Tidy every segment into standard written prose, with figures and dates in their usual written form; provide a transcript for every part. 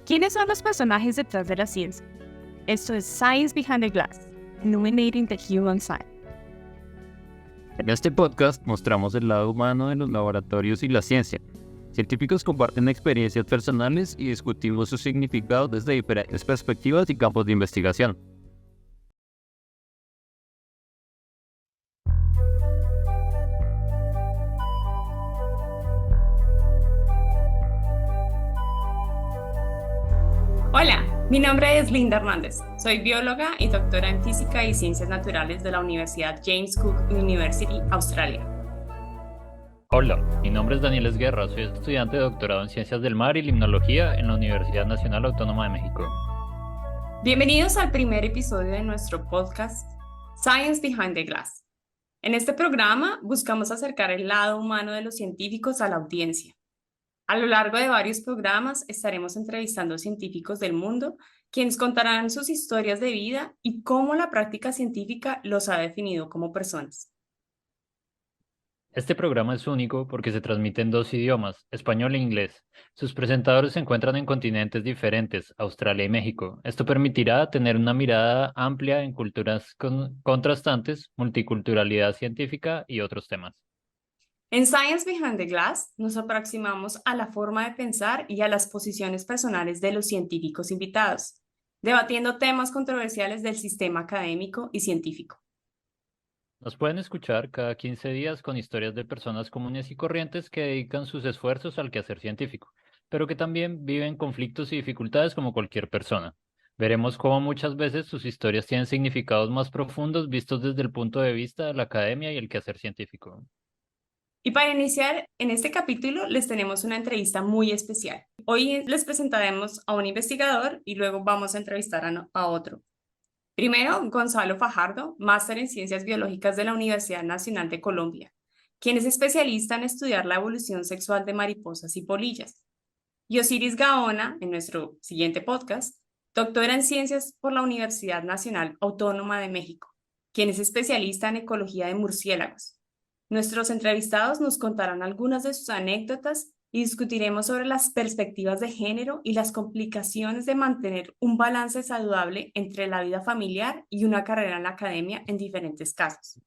¿Quiénes son los personajes detrás de la ciencia? Esto es Science Behind the Glass, Illuminating the Human Side. En este podcast mostramos el lado humano de los laboratorios y la ciencia. Científicos comparten experiencias personales y discutimos su significado desde diferentes perspectivas y campos de investigación. Hola, mi nombre es Linda Hernández. Soy bióloga y doctora en Física y Ciencias Naturales de la Universidad James Cook University, Australia. Hola, mi nombre es Daniel Esguerra, soy estudiante de doctorado en Ciencias del Mar y Limnología en la Universidad Nacional Autónoma de México. Bienvenidos al primer episodio de nuestro podcast Science Behind the Glass. En este programa buscamos acercar el lado humano de los científicos a la audiencia. A lo largo de varios programas estaremos entrevistando científicos del mundo, quienes contarán sus historias de vida y cómo la práctica científica los ha definido como personas. Este programa es único porque se transmite en dos idiomas, español e inglés. Sus presentadores se encuentran en continentes diferentes, Australia y México. Esto permitirá tener una mirada amplia en culturas contrastantes, multiculturalidad científica y otros temas. En Science Behind the Glass nos aproximamos a la forma de pensar y a las posiciones personales de los científicos invitados, debatiendo temas controversiales del sistema académico y científico. Nos pueden escuchar cada 15 días con historias de personas comunes y corrientes que dedican sus esfuerzos al quehacer científico, pero que también viven conflictos y dificultades como cualquier persona. Veremos cómo muchas veces sus historias tienen significados más profundos vistos desde el punto de vista de la academia y el quehacer científico. Y para iniciar, en este capítulo les tenemos una entrevista muy especial. Hoy les presentaremos a un investigador y luego vamos a entrevistar a otro. Primero, Gonzalo Fajardo, máster en Ciencias Biológicas de la Universidad Nacional de Colombia, quien es especialista en estudiar la evolución sexual de mariposas y polillas. Y Osiris Gaona, en nuestro siguiente podcast, doctora en Ciencias por la Universidad Nacional Autónoma de México, quien es especialista en ecología de murciélagos. Nuestros entrevistados nos contarán algunas de sus anécdotas y discutiremos sobre las perspectivas de género y las complicaciones de mantener un balance saludable entre la vida familiar y una carrera en la academia en diferentes casos.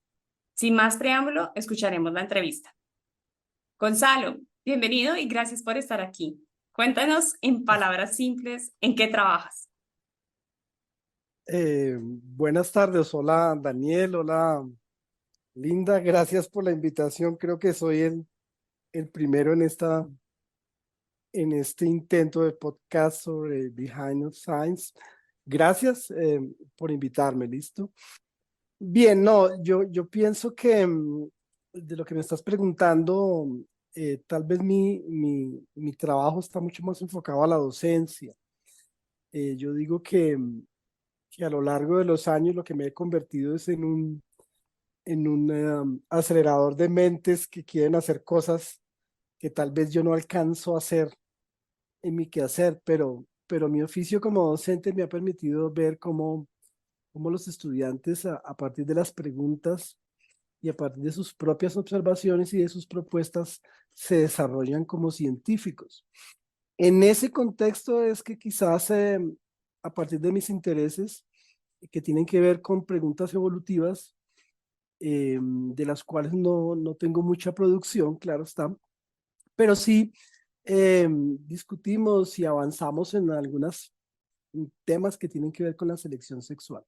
Sin más preámbulo, escucharemos la entrevista. Gonzalo, bienvenido y gracias por estar aquí. Cuéntanos en palabras simples en qué trabajas. Buenas tardes, hola Daniel, hola Linda, gracias por la invitación. Creo que soy el primero en este intento de podcast sobre Behind the Science. Gracias por invitarme, ¿listo? Bien, no, yo pienso que de lo que me estás preguntando, tal vez mi trabajo está mucho más enfocado a la docencia. Yo digo que a lo largo de los años lo que me he convertido es en un acelerador de mentes que quieren hacer cosas que tal vez yo no alcanzo a hacer en mi quehacer, pero mi oficio como docente me ha permitido ver cómo los estudiantes a partir de las preguntas y a partir de sus propias observaciones y de sus propuestas se desarrollan como científicos. En ese contexto es que quizás a partir de mis intereses que tienen que ver con preguntas evolutivas, de las cuales no tengo mucha producción, claro está, pero sí discutimos y avanzamos en algunos temas que tienen que ver con la selección sexual.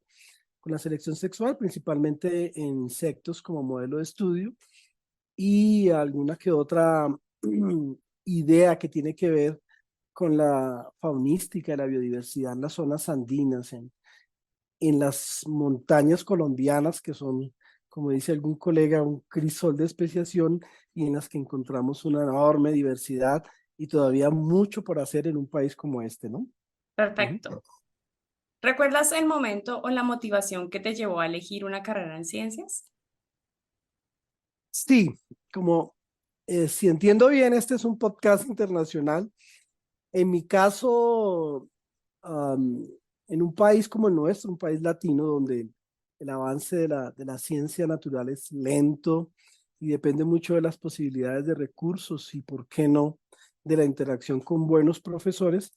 Con la selección sexual, principalmente en insectos como modelo de estudio y alguna que otra idea que tiene que ver con la faunística, la biodiversidad en las zonas andinas, en las montañas colombianas, que son, como dice algún colega, un crisol de especiación y en las que encontramos una enorme diversidad y todavía mucho por hacer en un país como este, ¿no? Perfecto. ¿Recuerdas el momento o la motivación que te llevó a elegir una carrera en ciencias? Sí, como si entiendo bien, este es un podcast internacional. En mi caso, am, en un país como el nuestro, un país latino, donde el avance de la ciencia natural es lento y depende mucho de las posibilidades de recursos y, por qué no, de la interacción con buenos profesores,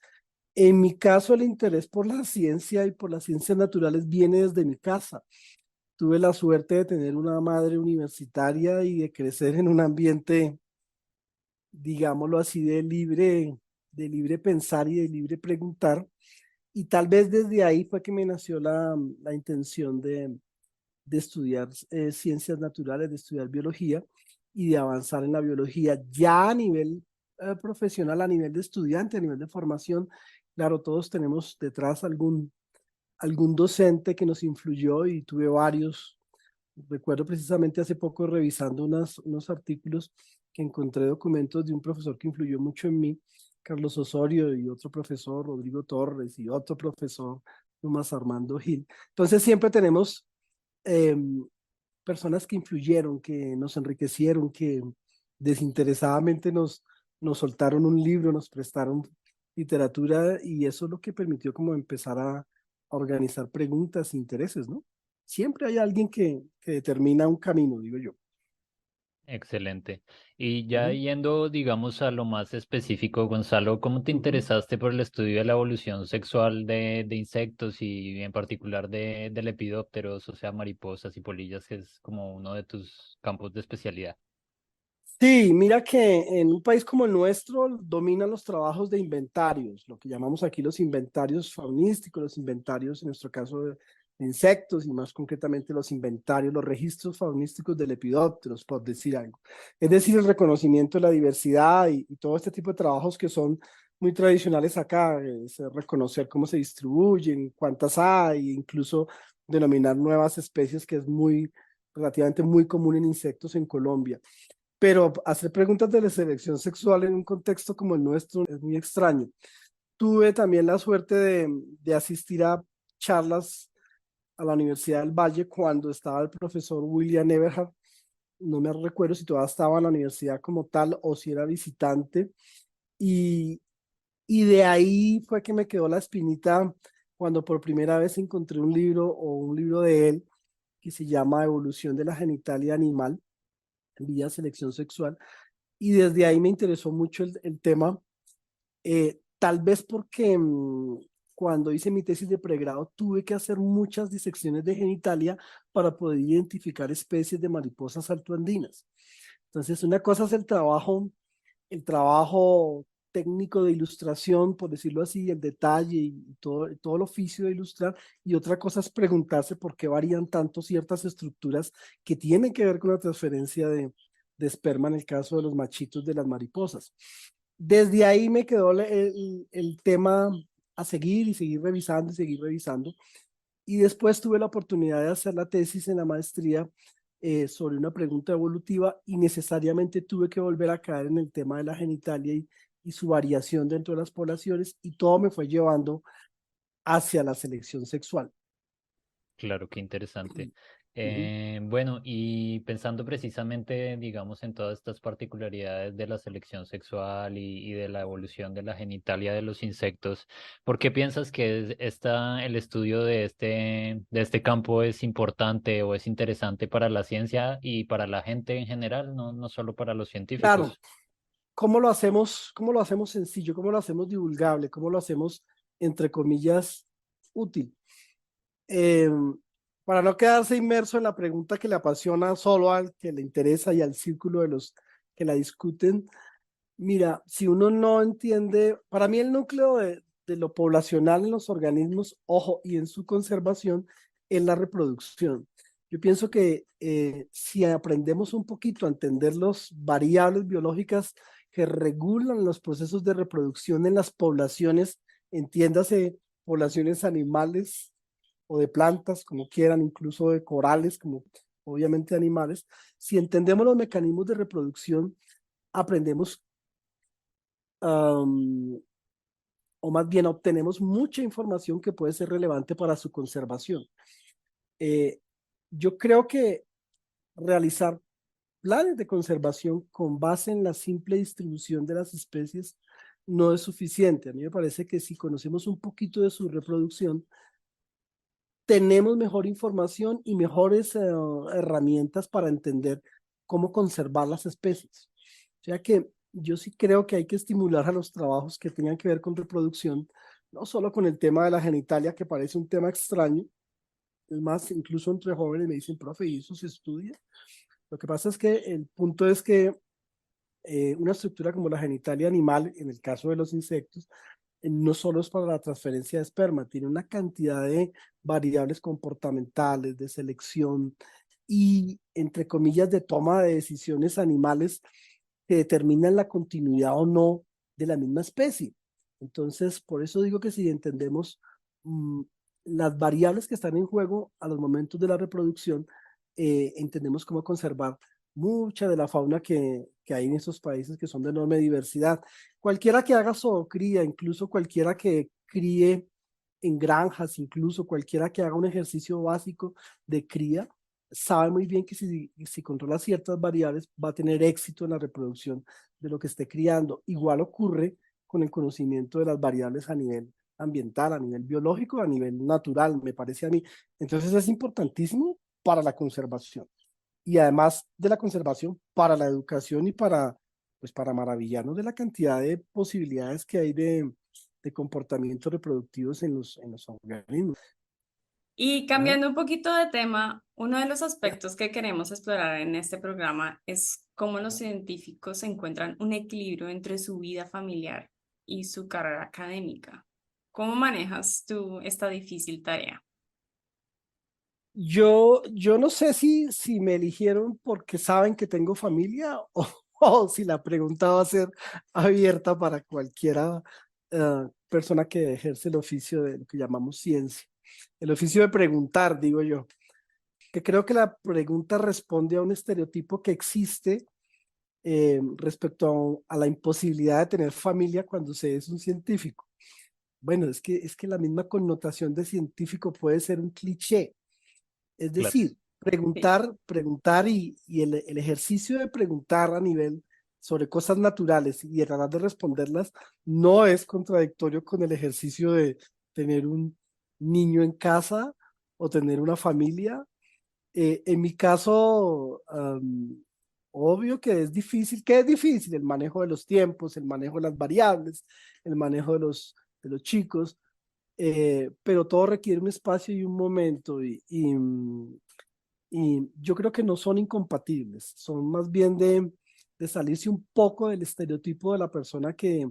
En mi caso, el interés por la ciencia y por las ciencias naturales viene desde mi casa. Tuve la suerte de tener una madre universitaria y de crecer en un ambiente, digámoslo así, de libre pensar y de libre preguntar. Y tal vez desde ahí fue que me nació la intención de estudiar ciencias naturales, de estudiar biología y de avanzar en la biología ya a nivel profesional, a nivel de estudiante, a nivel de formación. Claro, todos tenemos detrás algún docente que nos influyó y tuve varios. Recuerdo precisamente hace poco revisando unos artículos que encontré documentos de un profesor que influyó mucho en mí, Carlos Osorio, y otro profesor, Rodrigo Torres, y otro profesor, Tomás Armando Gil. Entonces siempre tenemos eh, personas que influyeron, que nos enriquecieron, que desinteresadamente nos soltaron un libro, nos prestaron literatura y eso es lo que permitió como empezar a organizar preguntas e intereses, ¿no? Siempre hay alguien que determina un camino, digo yo. Excelente. Y ya Ujú, yendo, digamos, a lo más específico, Gonzalo, ¿cómo te ujú. interesaste por el estudio de la evolución sexual de insectos y en particular de lepidópteros, o sea, mariposas y polillas, que es como uno de tus campos de especialidad? Sí, mira que en un país como el nuestro dominan los trabajos de inventarios, lo que llamamos aquí los inventarios faunísticos, los inventarios, en nuestro caso, de insectos y más concretamente los inventarios, los registros faunísticos de lepidópteros, por decir algo. Es decir, el reconocimiento de la diversidad y todo este tipo de trabajos que son muy tradicionales acá, es reconocer cómo se distribuyen, cuántas hay, incluso denominar nuevas especies que es relativamente muy común en insectos en Colombia. Pero hacer preguntas de la selección sexual en un contexto como el nuestro es muy extraño. Tuve también la suerte de asistir a charlas a la Universidad del Valle cuando estaba el profesor William Eberhard. No me recuerdo si todavía estaba en la universidad como tal o si era visitante. Y, y de ahí fue que me quedó la espinita cuando por primera vez encontré un libro o un libro de él que se llama Evolución de la genitalia animal vía selección sexual y desde ahí me interesó mucho el tema, tal vez porque cuando hice mi tesis de pregrado tuve que hacer muchas disecciones de genitalia para poder identificar especies de mariposas altoandinas. Entonces, una cosa es el trabajo técnico de ilustración, por decirlo así, el detalle y todo el oficio de ilustrar, y otra cosa es preguntarse por qué varían tanto ciertas estructuras que tienen que ver con la transferencia de esperma en el caso de los machitos de las mariposas. Desde ahí me quedó el tema a seguir y seguir revisando y seguir revisando. Y después tuve la oportunidad de hacer la tesis en la maestría sobre una pregunta evolutiva y necesariamente tuve que volver a caer en el tema de la genitalia y su variación dentro de las poblaciones y todo me fue llevando hacia la selección sexual. Claro, qué interesante. Ujú. Bueno, y pensando precisamente, digamos, en todas estas particularidades de la selección sexual y de la evolución de la genitalia de los insectos, ¿por qué piensas que el estudio de este campo es importante o es interesante para la ciencia y para la gente en general, no solo para los Claro, científicos? cómo lo hacemos sencillo? ¿Cómo lo hacemos divulgable? ¿Cómo lo hacemos, entre comillas, útil? Eh, para no quedarse inmerso en la pregunta que le apasiona solo al que le interesa y al círculo de los que la discuten, mira, si uno no entiende, para mí el núcleo de lo poblacional en los organismos, ojo, y en su conservación, es la reproducción. Yo pienso que si aprendemos un poquito a entender las variables biológicas que regulan los procesos de reproducción en las poblaciones, entiéndase poblaciones animales o de plantas, como quieran, incluso de corales, como obviamente animales, si entendemos los mecanismos de reproducción, aprendemos um, o más bien obtenemos mucha información que puede ser relevante para su conservación. Eh, yo creo que realizar planes de conservación con base en la simple distribución de las especies no es suficiente. A mí me parece que si conocemos un poquito de su reproducción, tenemos mejor información y mejores herramientas para entender cómo conservar las especies. O sea que yo sí creo que hay que estimular a los trabajos que tengan que ver con reproducción, no solo con el tema de la genitalia, que parece un tema extraño, es más, incluso entre jóvenes me dicen, profe, ¿y eso se estudia? Lo que pasa es que el punto es que una estructura como la genitalia animal, en el caso de los insectos, no solo es para la transferencia de esperma, tiene una cantidad de variables comportamentales, de selección y, entre comillas, de toma de decisiones animales que determinan la continuidad o no de la misma especie. Entonces, por eso digo que si entendemos las variables que están en juego a los momentos de la reproducción, entendemos cómo conservar mucha de la fauna que hay en esos países que son de enorme diversidad. Cualquiera que haga zoocría, incluso cualquiera que críe en granjas, incluso cualquiera que haga un ejercicio básico de cría, sabe muy bien que si controla ciertas variables va a tener éxito en la reproducción de lo que esté criando. Igual ocurre con el conocimiento de las variables a nivel ambiental, a nivel biológico, a nivel natural, me parece a mí. Entonces es importantísimo para la conservación y además de la conservación para la educación y pues para maravillarnos de la cantidad de posibilidades que hay de comportamientos reproductivos en los organismos. Y ¿Ah? cambiando un poquito de tema, uno de los aspectos que queremos explorar en este programa es cómo los científicos encuentran un equilibrio entre su vida familiar y su carrera académica. ¿Cómo manejas tú esta difícil tarea? Yo no sé si me eligieron porque saben que tengo familia o si la pregunta va a ser abierta para cualquiera persona que ejerce el oficio de lo que llamamos ciencia. El oficio de preguntar, digo yo, que creo que la pregunta responde a un estereotipo que existe respecto a la imposibilidad de tener familia cuando se es un científico. Bueno, es que la misma connotación de científico puede ser un cliché. Es Claro. decir, Sí. preguntar y el ejercicio de preguntar a nivel sobre cosas naturales y de tratar de responderlas no es contradictorio con el ejercicio de tener un niño en casa o tener una familia. En mi caso, obvio que es difícil. ¿Qué es difícil? El manejo de los tiempos, el manejo de las variables, el manejo de los chicos, pero todo requiere un espacio y un momento y yo creo que no son incompatibles, son más bien de salirse un poco del estereotipo de la persona que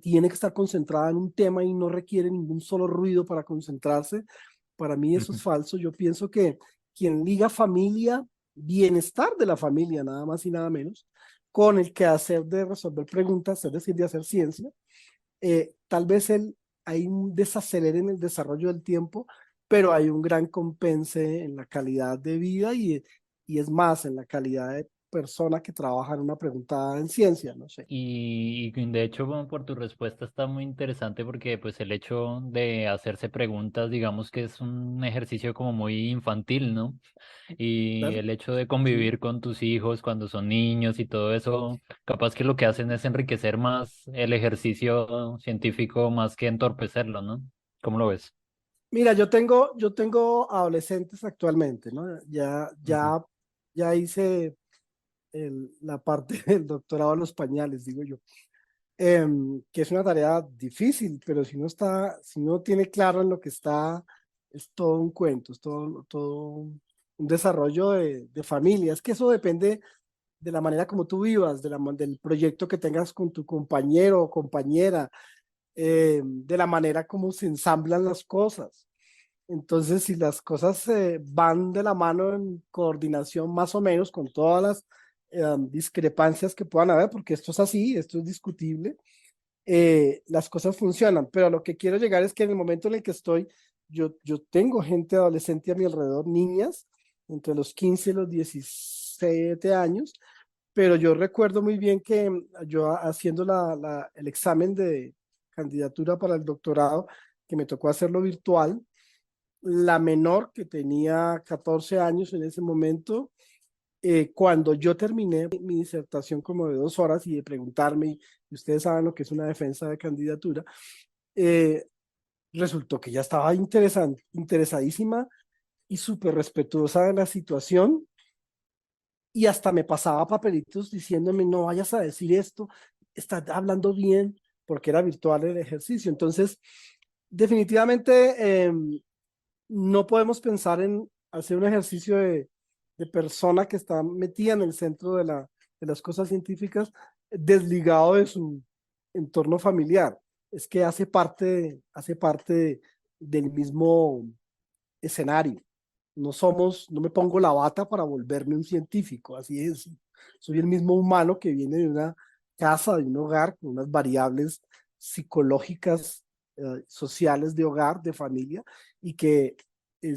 tiene que estar concentrada en un tema y no requiere ningún solo ruido para concentrarse. Para mí eso es falso. Yo pienso que quien liga familia, bienestar de la familia, nada más y nada menos, con el quehacer de resolver preguntas, es decir, de hacer ciencia, tal vez hay un desacelere en el desarrollo del tiempo, pero hay un gran compense en la calidad de vida y es más, en la calidad de persona que trabaja en una pregunta en ciencia, no sé. Y de hecho, bueno, por tu respuesta está muy interesante porque pues el hecho de hacerse preguntas, digamos que es un ejercicio como muy infantil, ¿no? Y Claro. el hecho de Sí. convivir con tus hijos cuando son niños y todo eso, capaz que lo que hacen es enriquecer más el ejercicio científico más que entorpecerlo, ¿no? ¿Cómo lo ves? Mira, yo tengo adolescentes actualmente, ¿no? Ujú. Ya hice la parte del doctorado en los pañales, digo yo. Que es una tarea difícil, pero si no tiene claro en lo que está, es todo un cuento, es todo un desarrollo de familia. Es que eso depende de la manera como tú vivas, del proyecto que tengas con tu compañero o compañera, de la manera como se ensamblan las cosas. Entonces, si las cosas van de la mano en coordinación más o menos con todas las discrepancias que puedan haber, porque esto es así, esto es discutible, las cosas funcionan, pero a lo que quiero llegar es que en el momento en el que estoy, yo tengo gente adolescente a mi alrededor, niñas, entre los 15 y los 17 años, pero yo recuerdo muy bien que yo haciendo el examen de candidatura para el doctorado, que me tocó hacerlo virtual, la menor que tenía 14 años en ese momento, cuando yo terminé mi disertación como de 2 horas y de preguntarme, y ustedes saben lo que es una defensa de candidatura, eh, resultó que ya estaba interesadísima y súper respetuosa de la situación y hasta me pasaba papelitos diciéndome, no vayas a decir esto, estás hablando bien, porque era virtual el ejercicio. Entonces, Definitivamente no podemos pensar en hacer un ejercicio de persona que está metida en el centro de las cosas científicas, desligado de su entorno familiar. Es que hace parte del mismo escenario. No me pongo la bata para volverme un científico, así es. Soy el mismo humano que viene de una casa, de un hogar, con unas variables psicológicas, sociales de hogar, de familia, y que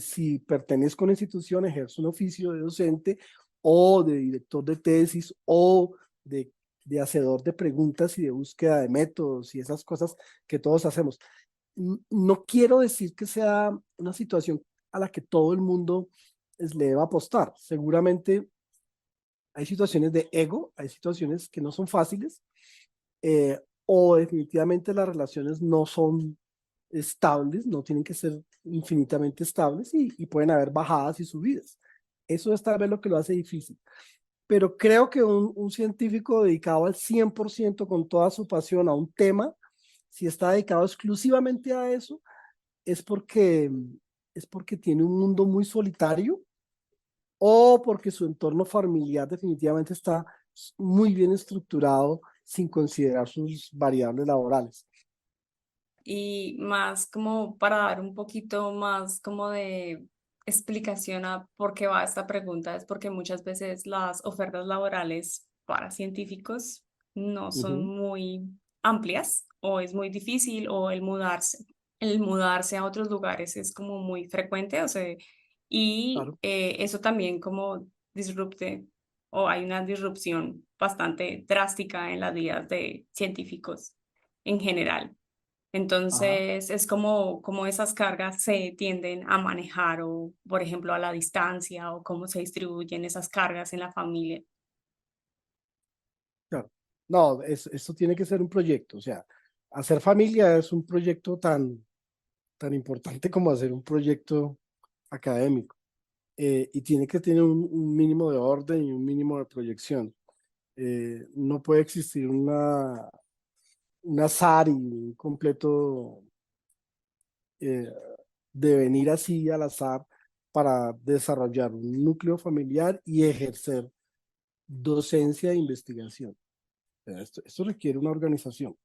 si pertenezco a una institución, ejerzo un oficio de docente o de director de tesis o de hacedor de preguntas y de búsqueda de métodos y esas cosas que todos hacemos. No quiero decir que sea una situación a la que todo el mundo le deba apostar. Seguramente hay situaciones de ego, hay situaciones que no son fáciles, o definitivamente las relaciones no son estables, no tienen que ser infinitamente estables y pueden haber bajadas y subidas. Eso es tal vez lo que lo hace difícil. Pero creo que un científico dedicado al 100% con toda su pasión a un tema, si está dedicado exclusivamente a eso, es porque, es porque tiene un mundo muy solitario o porque su entorno familiar definitivamente está muy bien estructurado sin considerar sus variables laborales. Y más como para dar un poquito más como de explicación a por qué va esta pregunta, es porque muchas veces las ofertas laborales para científicos no son Ujú, muy amplias o es muy difícil o el mudarse a otros lugares es como muy frecuente, o sea, y claro. eso también como disrupte o hay una disrupción bastante drástica en las vidas de científicos en general. Ajá. Entonces, es como esas cargas se tienden a manejar o, por ejemplo, a la distancia o cómo se distribuyen esas cargas en la familia. Claro. No, esto tiene que ser un proyecto. O sea, hacer familia es un proyecto tan importante como hacer un proyecto académico. Y tiene que tener un mínimo de orden y un mínimo de proyección. No puede existir un azar y un completo eh, devenir así al azar para desarrollar un núcleo familiar y ejercer docencia e investigación. Esto requiere una organización.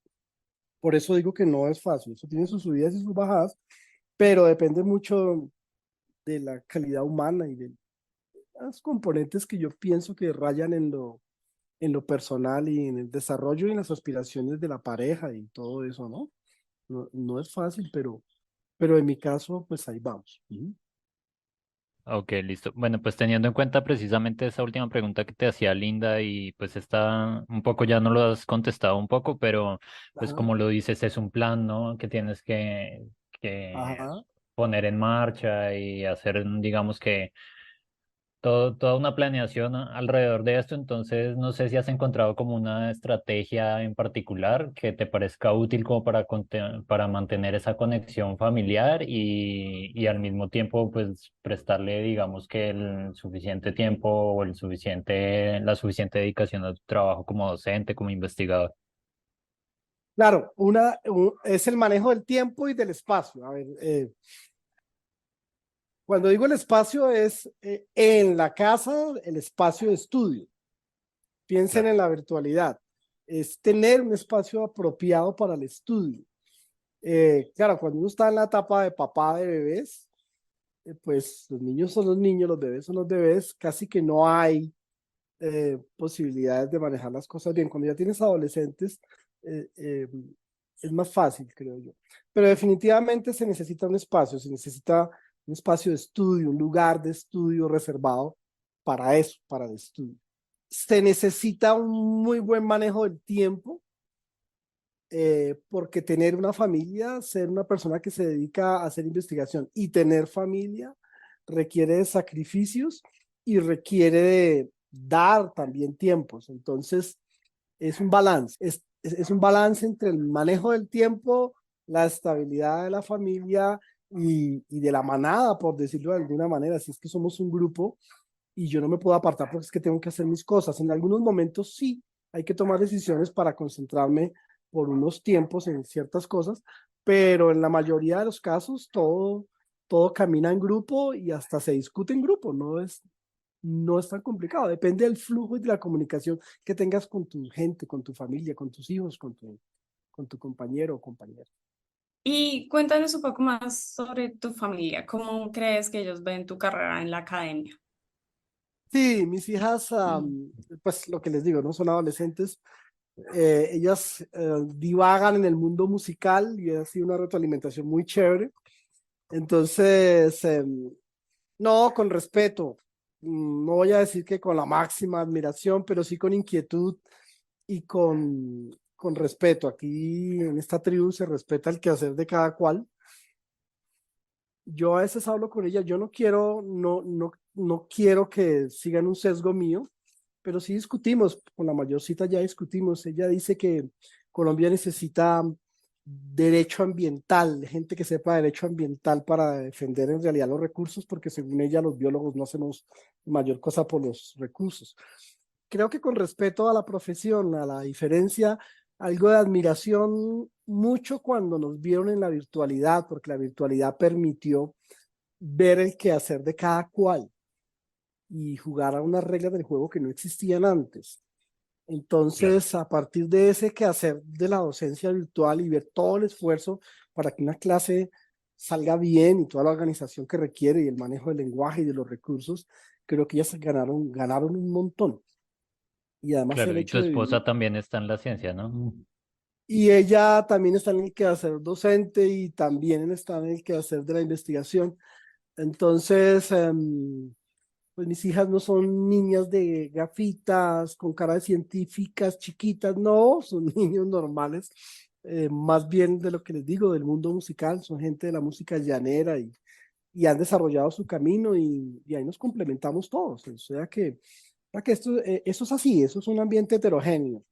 Por eso digo que no es fácil. Eso tiene sus subidas y sus bajadas, pero depende mucho de la calidad humana y de los componentes que yo pienso que rayan en lo personal y en el desarrollo y en las aspiraciones de la pareja y todo eso, ¿no? No es fácil, pero en mi caso, pues ahí vamos. Ujú. Ok, listo. Bueno, pues teniendo en cuenta precisamente esa última pregunta que te hacía Linda y pues está un poco ya no lo has contestado un poco, pero pues Ajá, como lo dices es un plan, ¿no? Que tienes que ajá. poner en marcha y hacer, digamos que toda una planeación alrededor de esto, entonces no sé si has encontrado como una estrategia en particular que te parezca útil como para mantener esa conexión familiar y al mismo tiempo pues prestarle digamos que el suficiente tiempo o la suficiente dedicación a tu trabajo como docente, como investigador. Claro, es el manejo del tiempo y del espacio. A ver, cuando digo el espacio es en la casa, el espacio de estudio. Piensen Claro. en la virtualidad. Es tener un espacio apropiado para el estudio. Claro, cuando uno está en la etapa de papá de bebés, pues los niños son los niños, los bebés son los bebés, casi que no hay posibilidades de manejar las cosas bien. Cuando ya tienes adolescentes, eh, eh, es más fácil, creo yo. Pero definitivamente se necesita un espacio de estudio, un lugar de estudio reservado para eso, para el estudio. Se necesita un muy buen manejo del tiempo, porque tener una familia, ser una persona que se dedica a hacer investigación y tener familia requiere de sacrificios y requiere de dar también tiempos. Entonces, es un balance, es un balance entre el manejo del tiempo, la estabilidad de la familia y de la manada, por decirlo de alguna manera. Si es que somos un grupo y yo no me puedo apartar porque es que tengo que hacer mis cosas. En algunos momentos sí, hay que tomar decisiones para concentrarme por unos tiempos en ciertas cosas, pero en la mayoría de los casos todo camina en grupo y hasta se discute en grupo, no es tan complicado, depende del flujo y de la comunicación que tengas con tu gente, con tu familia, con tus hijos, con tu compañero o compañera. Y cuéntanos un poco más sobre tu familia. ¿Cómo crees que ellos ven tu carrera en la academia? Sí, mis hijas, pues lo que les digo, no son adolescentes, ellas divagan en el mundo musical y ha sido una retroalimentación muy chévere. Entonces, no, con respeto. No voy a decir que con la máxima admiración, pero sí con inquietud y con respeto. Aquí en esta tribu se respeta el quehacer de cada cual. Yo a veces hablo con ella, yo no quiero que sigan un sesgo mío, pero sí discutimos, con la mayorcita ya discutimos. Ella dice que Colombia necesita derecho ambiental, gente que sepa derecho ambiental para defender en realidad los recursos, porque según ella los biólogos no hacemos mayor cosa por los recursos. Creo que con respeto a la profesión, a la diferencia, algo de admiración mucho cuando nos vieron en la virtualidad, porque la virtualidad permitió ver el quehacer de cada cual y jugar a unas reglas del juego que no existían antes. Claro. Entonces, a partir de ese quehacer de la docencia virtual y ver todo el esfuerzo para que una clase salga bien y toda la organización que requiere y el manejo del lenguaje y de los recursos, creo que ellas ganaron un montón. Y además el Claro, y tu hecho de vivir. esposa también está en la ciencia, ¿no? Y ella también está en el quehacer docente y también está en el quehacer de la investigación. Entonces, pues mis hijas no son niñas de gafitas, con cara de científicas chiquitas, no, son niños normales, más bien de lo que les digo, del mundo musical, son gente de la música llanera y han desarrollado su camino y ahí nos complementamos todos. O sea que eso es así, eso es un ambiente heterogéneo.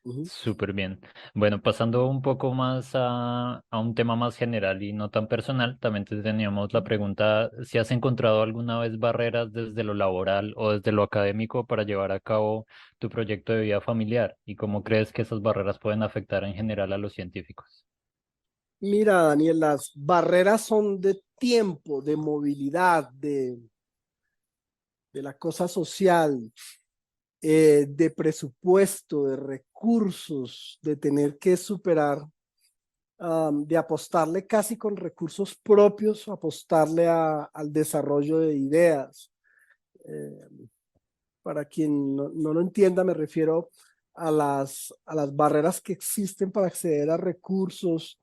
Ujú. Súper bien. Bueno, pasando un poco más a un tema más general y no tan personal, también te teníamos la pregunta si has encontrado alguna vez barreras desde lo laboral o desde lo académico para llevar a cabo tu proyecto de vida familiar y cómo crees que esas barreras pueden afectar en general a los científicos. Mira, Daniel, las barreras son de tiempo, de movilidad, de la cosa social, de presupuesto, de recursos, de tener que superar, de apostarle casi con recursos propios, apostarle al desarrollo de ideas. Eh, para quien no lo entienda, me refiero a las barreras que existen para acceder a recursos,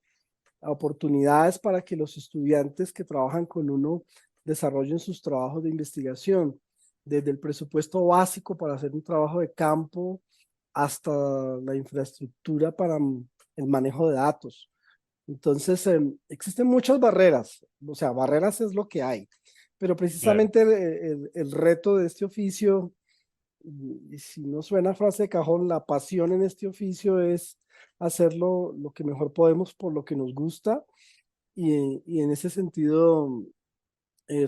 a oportunidades para que los estudiantes que trabajan con uno desarrollen sus trabajos de investigación, desde el presupuesto básico para hacer un trabajo de campo hasta la infraestructura para el manejo de datos. Entonces, existen muchas barreras, o sea, barreras es lo que hay, pero Claro. precisamente el reto de este oficio, y si no suena frase de cajón, la pasión en este oficio es hacerlo lo que mejor podemos por lo que nos gusta y en ese sentido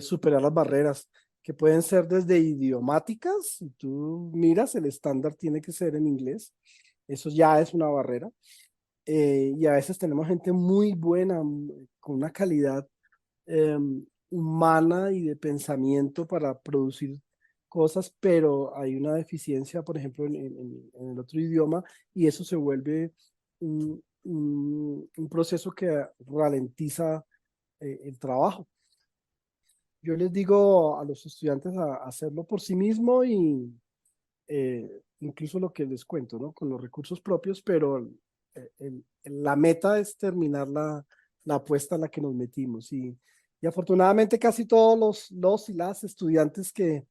superar las barreras que pueden ser desde idiomáticas, si tú miras, el estándar tiene que ser en inglés, eso ya es una barrera, y a veces tenemos gente muy buena, con una calidad humana y de pensamiento para producir cosas, pero hay una deficiencia, por ejemplo, en el otro idioma, y eso se vuelve un proceso que ralentiza el trabajo. Yo les digo a los estudiantes a hacerlo por sí mismo y incluso lo que les cuento, ¿no? Con los recursos propios, pero la meta es terminar la apuesta en la que nos metimos. Y afortunadamente casi todos los y las estudiantes que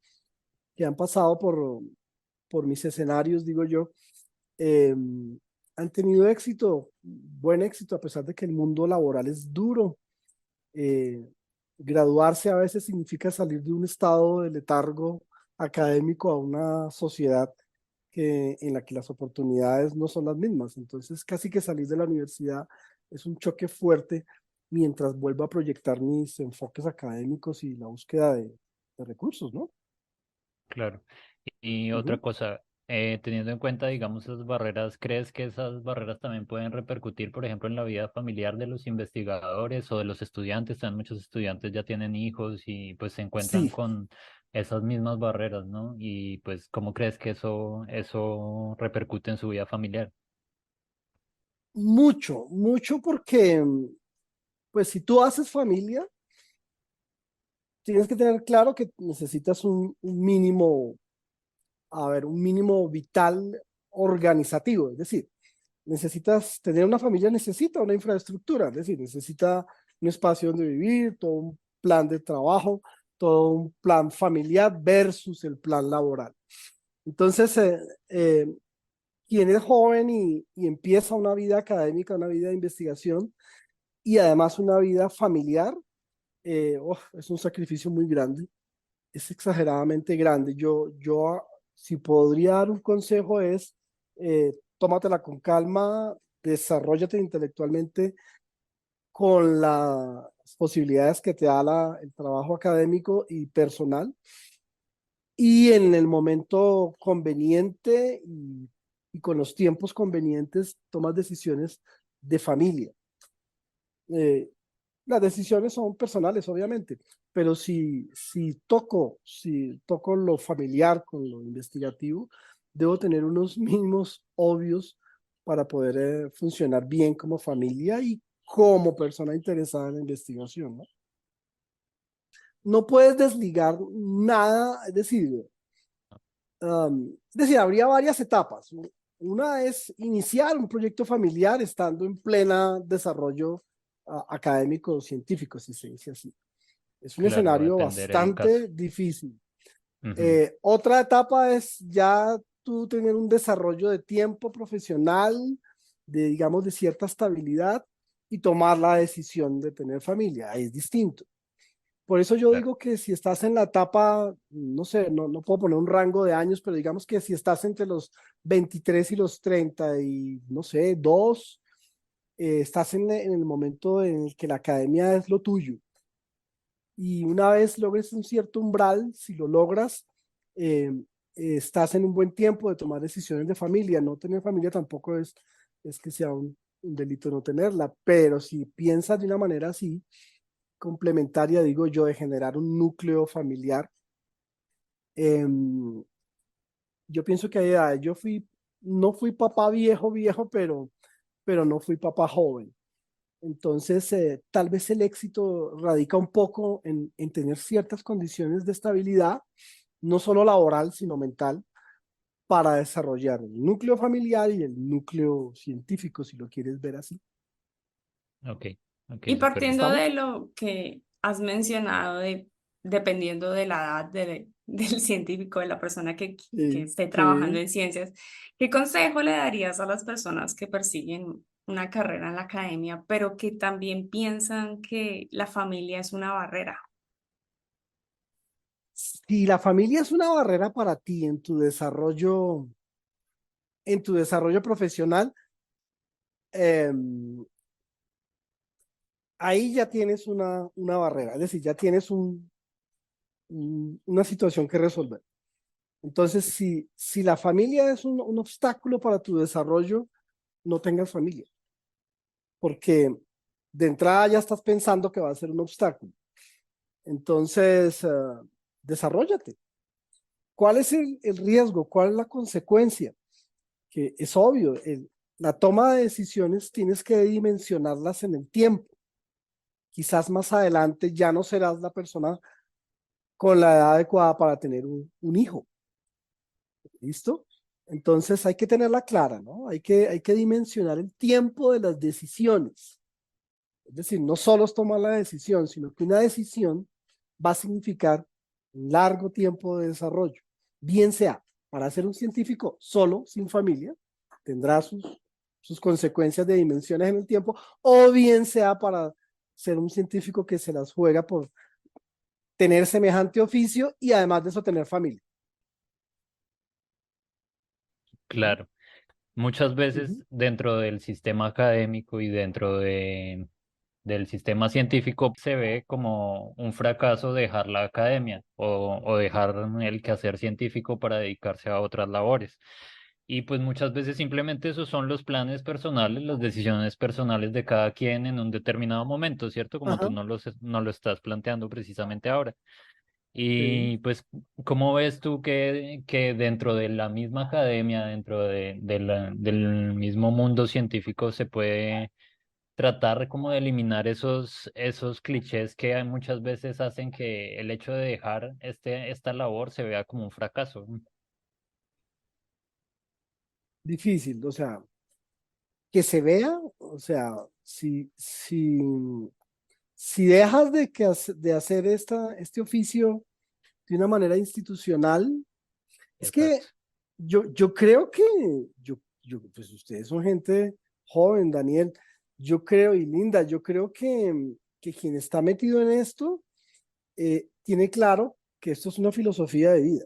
han pasado por mis escenarios, digo yo, eh, han tenido éxito, buen éxito, a pesar de que el mundo laboral es duro. Eh, Graduarse a veces significa salir de un estado de letargo académico a una sociedad en la que las oportunidades no son las mismas. Entonces, casi que salir de la universidad es un choque fuerte mientras vuelvo a proyectar mis enfoques académicos y la búsqueda de recursos, ¿no? Claro. Y otra Ujú. cosa, Teniendo en cuenta, digamos, esas barreras, ¿crees que esas barreras también pueden repercutir, por ejemplo, en la vida familiar de los investigadores o de los estudiantes? También muchos estudiantes ya tienen hijos y pues se encuentran Sí, con esas mismas barreras, ¿no? Y pues, ¿cómo crees que eso repercute en su vida familiar? mucho, mucho porque, pues si tú haces familia, tienes que tener claro que necesitas un mínimo, a ver, un mínimo vital organizativo, es decir, necesitas tener una familia, necesita una infraestructura, es decir, necesita un espacio donde vivir, todo un plan de trabajo, todo un plan familiar versus el plan laboral. Entonces, quien es joven y empieza una vida académica, una vida de investigación y además una vida familiar, es un sacrificio muy grande, es exageradamente grande. Si podría dar un consejo es, tómatela con calma, desarrollate intelectualmente con las posibilidades que te da el trabajo académico y personal y en el momento conveniente y con los tiempos convenientes tomas decisiones de familia. Eh, las decisiones son personales, obviamente, pero si toco lo familiar con lo investigativo, debo tener unos mínimos obvios para poder funcionar bien como familia y como persona interesada en la investigación, ¿no? No puedes desligar nada, es decir, habría varias etapas. Una es iniciar un proyecto familiar estando en plena desarrollo académico científico, si se dice así. Es un Claro, va a escenario depender el caso. bastante difícil. Ujú. Otra etapa es ya tú tener un desarrollo de tiempo profesional, digamos, de cierta estabilidad y tomar la decisión de tener familia. Ahí es distinto. Por eso yo Claro. digo que si estás en la etapa, no sé, no puedo poner un rango de años, pero digamos que si estás entre los 23 y los 30 y no sé, dos, estás en el momento en el que la academia es lo tuyo. Y una vez logres un cierto umbral, si lo logras, eh, estás en un buen tiempo de tomar decisiones de familia. No tener familia tampoco es que sea un delito no tenerla, pero si piensas de una manera así, complementaria, digo yo, de generar un núcleo familiar. Em, yo pienso que hay edades. No fui papá viejo, viejo, pero no fui papá joven. Entonces, tal vez el éxito radica un poco en tener ciertas condiciones de estabilidad, no solo laboral, sino mental, para desarrollar el núcleo familiar y el núcleo científico, si lo quieres ver así. Ok, ok, Y súper bien. partiendo de ¿Estamos? lo que has mencionado, dependiendo de la edad del científico, de la persona que Sí, esté trabajando sí. en ciencias, ¿qué consejo le darías a las personas que persiguen una carrera en la academia, pero que también piensan que la familia es una barrera? Si la familia es una barrera para ti en tu desarrollo profesional, em, ahí ya tienes una barrera, es decir, ya tienes una situación que resolver. Entonces, si la familia es un obstáculo para tu desarrollo, no tengas familia, porque de entrada ya estás pensando que va a ser un obstáculo. Entonces, desarrollate. ¿Cuál es el riesgo? ¿Cuál es la consecuencia? Que es obvio, la toma de decisiones tienes que dimensionarlas en el tiempo. Quizás más adelante ya no serás la persona con la edad adecuada para tener un hijo. ¿Listo? Entonces hay que tenerla clara, ¿no? Hay que dimensionar el tiempo de las decisiones. Es decir, no solo es tomar la decisión, sino que una decisión va a significar un largo tiempo de desarrollo. Bien sea para ser un científico solo, sin familia, tendrá sus consecuencias de dimensiones en el tiempo, o bien sea para ser un científico que se las juega por tener semejante oficio y además de eso tener familia. ¿No? Claro. Muchas veces Ujú. dentro del sistema académico y dentro del sistema científico, se ve como un fracaso dejar la academia o dejar el quehacer científico para dedicarse a otras labores. Y pues muchas veces simplemente esos son los planes personales, las decisiones personales de cada quien en un determinado momento, ¿cierto? Como tú Ajá, no lo estás planteando precisamente ahora. sí. Y pues, ¿cómo ves tú que dentro de la misma academia, dentro del mismo mundo científico, se puede tratar como de eliminar esos clichés que hay muchas veces hacen que el hecho de dejar esta labor se vea como un fracaso? Difícil, o sea, que se vea, o sea, si dejas de hacer este oficio de una manera institucional, es que Exacto. yo creo que, pues ustedes son gente joven, Daniel, yo creo, y Linda, yo creo que quien está metido en esto tiene claro que esto es una filosofía de vida.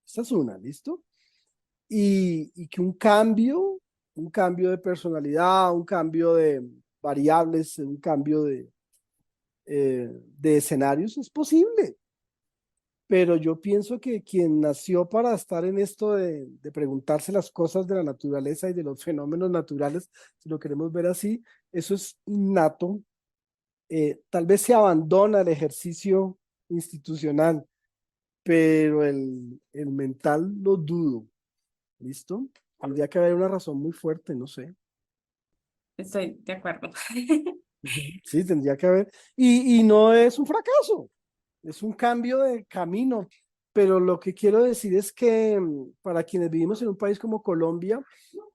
Esta es una, ¿listo? Y que un cambio de personalidad, un cambio de variables, un cambio de escenarios es posible. Pero yo pienso que quien nació para estar en esto de preguntarse las cosas de la naturaleza y de los fenómenos naturales, si lo queremos ver así, eso es innato. Tal vez se abandona el ejercicio institucional, pero el mental lo dudo. ¿Listo? Tendría que haber una razón muy fuerte, no sé. Estoy de acuerdo. Ujú. Sí, tendría que haber. Y no es un fracaso, es un cambio de camino. Pero lo que quiero decir es que para quienes vivimos en un país como Colombia,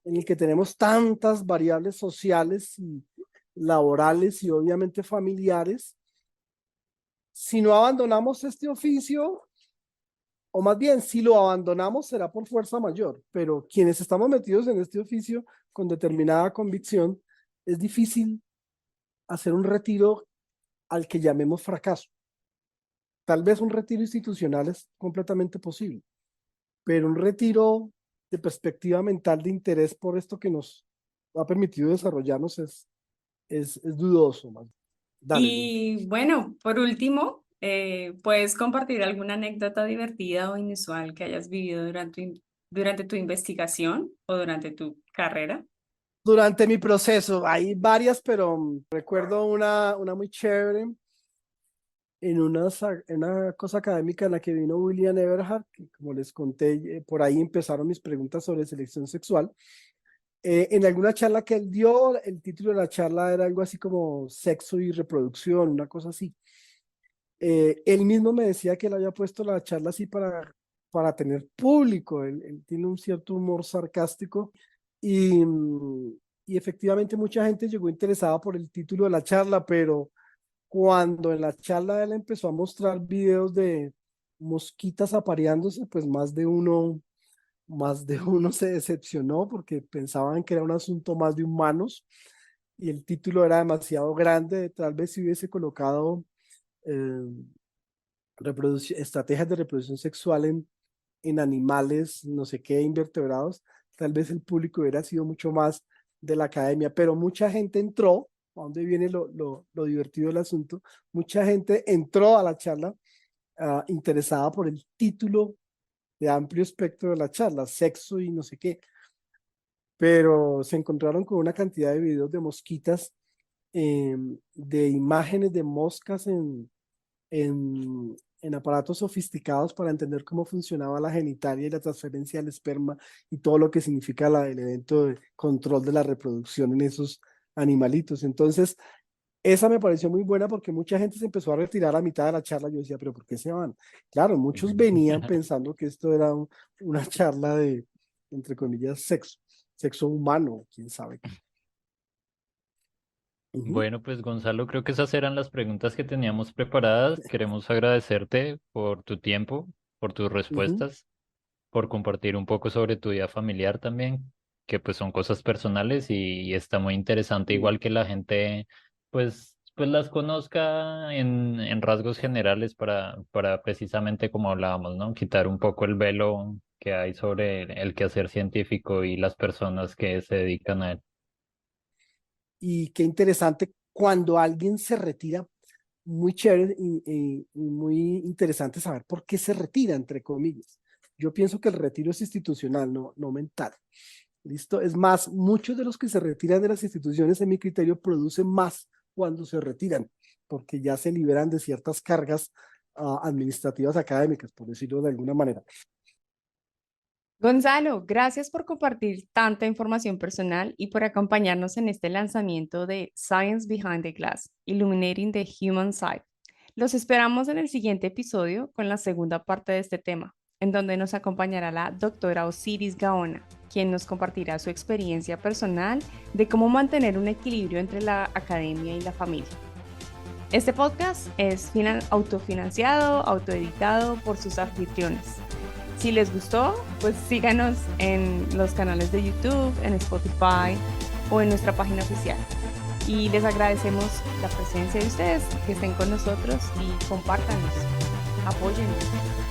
en el que tenemos tantas variables sociales y laborales y obviamente familiares, si no abandonamos este oficio, o más bien, si lo abandonamos será por fuerza mayor, pero quienes estamos metidos en este oficio con determinada convicción, es difícil hacer un retiro al que llamemos fracaso. Tal vez un retiro institucional es completamente posible, pero un retiro de perspectiva mental de interés por esto que nos ha permitido desarrollarnos es dudoso. Man. Dale, Linda. Y bueno, por último, ¿puedes compartir alguna anécdota divertida o inusual que hayas vivido durante tu investigación o durante tu carrera? Durante mi proceso, hay varias, pero recuerdo una muy chévere en una cosa académica en la que vino William Everhart, que como les conté, por ahí empezaron mis preguntas sobre selección sexual. En alguna charla que él dio, el título de la charla era algo así como sexo y reproducción, una cosa así. Él mismo me decía que él había puesto la charla así para tener público. Él tiene un cierto humor sarcástico y efectivamente mucha gente llegó interesada por el título de la charla, pero cuando en la charla él empezó a mostrar videos de mosquitas apareándose, pues más de uno se decepcionó porque pensaban que era un asunto más de humanos y el título era demasiado grande. Tal vez si hubiese colocado eh, estrategias de reproducción sexual en animales, no sé qué, invertebrados, tal vez el público hubiera sido mucho más de la academia, pero mucha gente entró, ¿a dónde viene lo divertido del asunto? Mucha gente entró a la charla interesada por el título de amplio espectro de la charla, sexo y no sé qué, pero se encontraron con una cantidad de videos de mosquitas, de imágenes de moscas en aparatos sofisticados para entender cómo funcionaba la genitalia y la transferencia del esperma y todo lo que significa el evento de control de la reproducción en esos animalitos. Entonces, esa me pareció muy buena porque mucha gente se empezó a retirar a mitad de la charla. Yo decía, pero ¿por qué se van? Claro, muchos venían pensando que esto era una charla de, entre comillas, sexo humano, quién sabe qué. Ujú, Bueno, pues Gonzalo, creo que esas eran las preguntas que teníamos preparadas. Queremos agradecerte por tu tiempo, por tus ujú, respuestas, por compartir un poco sobre tu vida familiar también, que pues son cosas personales y está muy interesante, sí. igual que la gente pues las conozca en rasgos generales para precisamente como hablábamos, ¿no? Quitar un poco el velo que hay sobre el quehacer científico y las personas que se dedican a él. Y qué interesante cuando alguien se retira, muy chévere y muy interesante saber por qué se retira, entre comillas. Yo pienso que el retiro es institucional, no mental. ¿Listo? Es más, muchos de los que se retiran de las instituciones, en mi criterio, producen más cuando se retiran, porque ya se liberan de ciertas cargas administrativas académicas, por decirlo de alguna manera. Gonzalo, gracias por compartir tanta información personal y por acompañarnos en este lanzamiento de Science Behind the Glass, Illuminating the Human Side. Los esperamos en el siguiente episodio con la segunda parte de este tema, en donde nos acompañará la doctora Osiris Gaona, quien nos compartirá su experiencia personal de cómo mantener un equilibrio entre la academia y la familia. Este podcast es autofinanciado, autoeditado por sus anfitriones. Si les gustó, pues síganos en los canales de YouTube, en Spotify o en nuestra página oficial. Y les agradecemos la presencia de ustedes, que estén con nosotros y compártanos, apóyennos.